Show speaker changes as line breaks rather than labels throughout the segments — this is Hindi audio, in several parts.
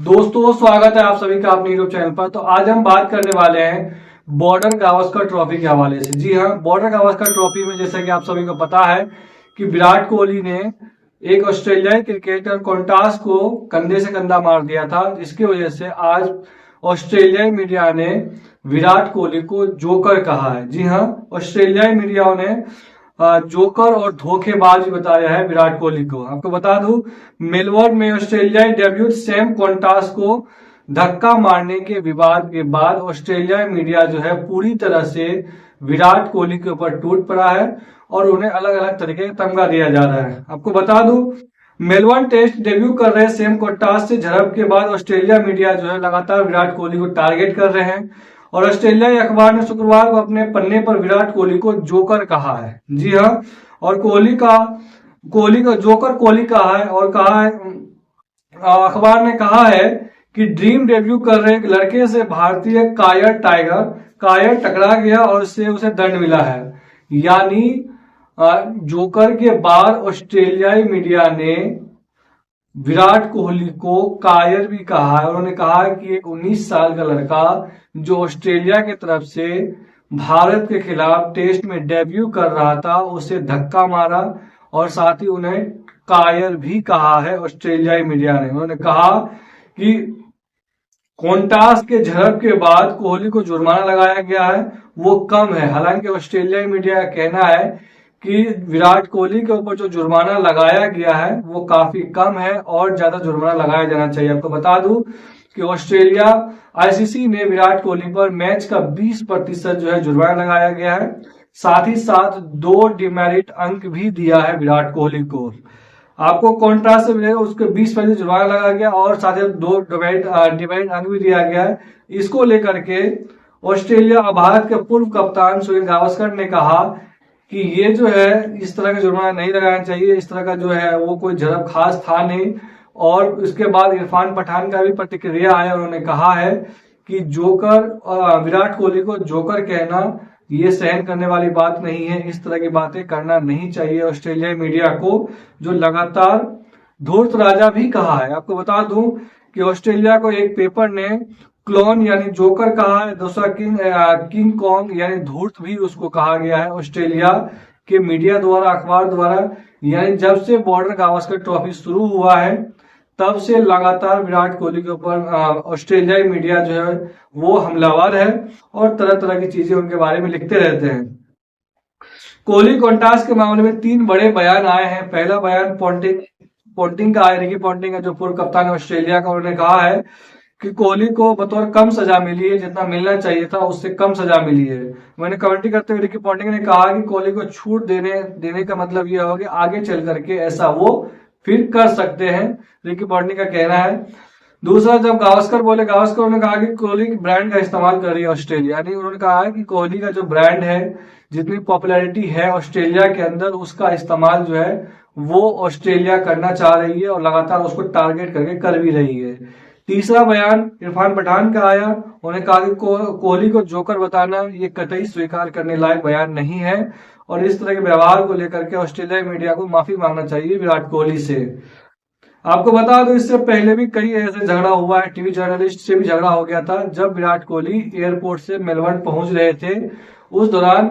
दोस्तों स्वागत है आप सभी का अपने यूट्यूब चैनल पर। तो आज हम बात करने वाले हैं बॉर्डर गावस्कर ट्रॉफी के हवाले से। जी हाँ, बॉर्डर गावस्कर ट्रॉफी में जैसा कि आप सभी को पता है कि विराट कोहली ने एक ऑस्ट्रेलियाई क्रिकेटर कॉन्टास को कंधे से कंधा मार दिया था, जिसकी वजह से आज ऑस्ट्रेलियाई मीडिया ने विराट कोहली को जोकर कहा है। जी हाँ, ऑस्ट्रेलियाई मीडिया ने जोकर और धोखेबाज बताया है विराट कोहली को। आपको बता दूं, मेलबर्न में ऑस्ट्रेलियाई डेब्यूट सैम कॉन्टास को धक्का मारने के विवाद के बाद ऑस्ट्रेलियाई मीडिया जो है पूरी तरह से विराट कोहली के ऊपर टूट पड़ा है और उन्हें अलग अलग तरीके का तमगा दिया जा रहा है। आपको बता दूं, मेलबर्न टेस्ट डेब्यू कर रहे सैम कॉन्टास से झड़प के बाद ऑस्ट्रेलिया मीडिया जो है लगातार विराट कोहली को टारगेट कर रहे हैं और ऑस्ट्रेलियाई अखबार ने शुक्रवार को अपने पन्ने पर विराट कोहली को जोकर कहा है। जी हाँ, और कोहली का जोकर कोहली कहा है और कहा है, अखबार ने कहा है कि ड्रीम डेब्यू कर रहे एक लड़के से भारतीय कायर टकरा गया और उससे उसे दंड मिला है। यानी जोकर के बाद ऑस्ट्रेलियाई मीडिया ने विराट कोहली को कायर भी कहा है। उन्होंने कहा कि एक 19 साल का लड़का जो ऑस्ट्रेलिया की तरफ से भारत के खिलाफ टेस्ट में डेब्यू कर रहा था, उसे धक्का मारा और साथ ही उन्हें कायर भी कहा है ऑस्ट्रेलियाई मीडिया ने। उन्होंने कहा कि कॉन्टास के झड़प के बाद कोहली को जुर्माना लगाया गया है, वो कम है। हालांकि ऑस्ट्रेलियाई मीडिया का कहना है कि विराट कोहली के ऊपर जो जुर्माना लगाया गया है वो काफी कम है और ज्यादा जुर्माना लगाया जाना चाहिए। आपको बता दूं कि ऑस्ट्रेलिया आईसीसी ने विराट कोहली पर मैच का 20% जो है जुर्माना लगाया गया है। साथ ही साथ 2 डिमेरिट अंक भी दिया है विराट कोहली को। आपको कॉन्ट्रास्ट से मिलेगा, उसके 20% जुर्माना लगाया गया और साथ ही 2 डिमेरिट अंक भी दिया गया है। इसको लेकर के ऑस्ट्रेलिया और भारत के पूर्व कप्तान सुनील गावस्कर ने कहा कि ये जो है इस तरह का जुर्माना नहीं लगाना चाहिए, इस तरह का जो है वो कोई झड़प खास था नहीं। और इसके बाद इरफान पठान का भी प्रतिक्रिया है। उन्होंने कहा है कि विराट कोहली को जोकर कहना ये सहन करने वाली बात नहीं है, इस तरह की बातें करना नहीं चाहिए ऑस्ट्रेलियाई मीडिया को, जो लगातार धूर्त राजा भी कहा है। आपको बता दूं कि ऑस्ट्रेलिया को एक पेपर ने क्लोन यानी जोकर कहा है, दूसरा किंग कॉन्ग यानी धूर्त भी उसको कहा गया है ऑस्ट्रेलिया के मीडिया द्वारा, अखबार द्वारा। यानी जब से बॉर्डर गावस्कर ट्रॉफी शुरू हुआ है तब से लगातार विराट कोहली के ऊपर ऑस्ट्रेलियाई मीडिया जो है वो हमलावर है और तरह तरह की चीजें उनके बारे में लिखते रहते हैं। कोहली कॉन्टास के मामले में 3 बड़े बयान आए हैं। पहला बयान पोंटिंग का आया, रिकी पोंटिंग का जो पूर्व कप्तान है ऑस्ट्रेलिया का, उन्होंने कहा है कि कोहली को बतौर कम सजा मिली है, जितना मिलना चाहिए था उससे कम सजा मिली है। मैंने कमेंट्री करते हुए रिकी पोंटिंग ने कहा कि कोहली को छूट देने का मतलब यह होगा कि आगे चल करके ऐसा वो फिर कर सकते हैं, रिकी पोंटिंग का कहना है। दूसरा, जब गावस्कर उन्होंने कहा कि कोहली ब्रांड का इस्तेमाल कर रही है ऑस्ट्रेलिया। यानी उन्होंने कहा है कि कोहली का जो ब्रांड है, जितनी पॉपुलैरिटी है ऑस्ट्रेलिया के अंदर, उसका इस्तेमाल जो है वो ऑस्ट्रेलिया करना चाह रही है और लगातार उसको टारगेट करके कर भी रही है। तीसरा बयान इरफान पठान का आया। उन्होंने कहा कि कोहली को जोकर बताना ये कतई स्वीकार करने लायक बयान नहीं है और इस तरह के व्यवहार को लेकर के ऑस्ट्रेलियाई मीडिया को माफी मांगना चाहिए विराट कोहली से। आपको बता दो, इससे पहले भी कई ऐसे झगड़ा हुआ है, टीवी जर्नलिस्ट से भी झगड़ा हो गया था। जब विराट कोहली एयरपोर्ट से मेलबर्न पहुंच रहे थे, उस दौरान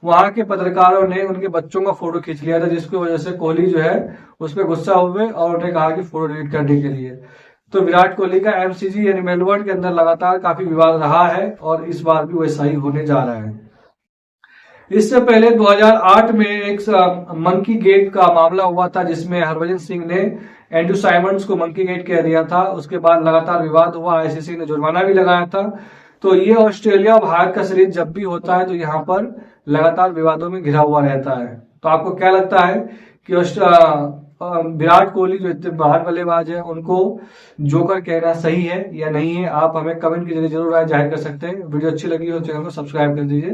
वहां के पत्रकारों ने उनके बच्चों का फोटो खींच लिया था, जिसकी वजह से कोहली जो है उस पर गुस्सा हुए और उन्हें कहा कि फोटो डिलीट करने के लिए। तो विराट कोहली का एमसीजी यानी मेलबर्न के अंदर लगातार काफी विवाद रहा है और इस बार भी वैसा ही होने जा रहा है। इससे पहले 2008 में एक मंकी गेट का मामला हुआ था, जिसमें हरभजन सिंह ने एंड्रू साइमंड्स को मंकी गेट कह दिया था। उसके बाद लगातार विवाद हुआ, आईसीसी ने जुर्माना भी लगाया था। तो ये ऑस्ट्रेलिया और भारत का सीरीज जब भी होता है तो यहाँ पर लगातार विवादों में घिरा हुआ रहता है। तो आपको क्या लगता है कि विराट कोहली जो इतने बाहर बल्लेबाज है उनको जोकर कहना सही है या नहीं है? आप हमें कमेंट के जरिए जरूर राय जाहिर कर सकते हैं। वीडियो अच्छी लगी हो तो चैनल को सब्सक्राइब कर दीजिए।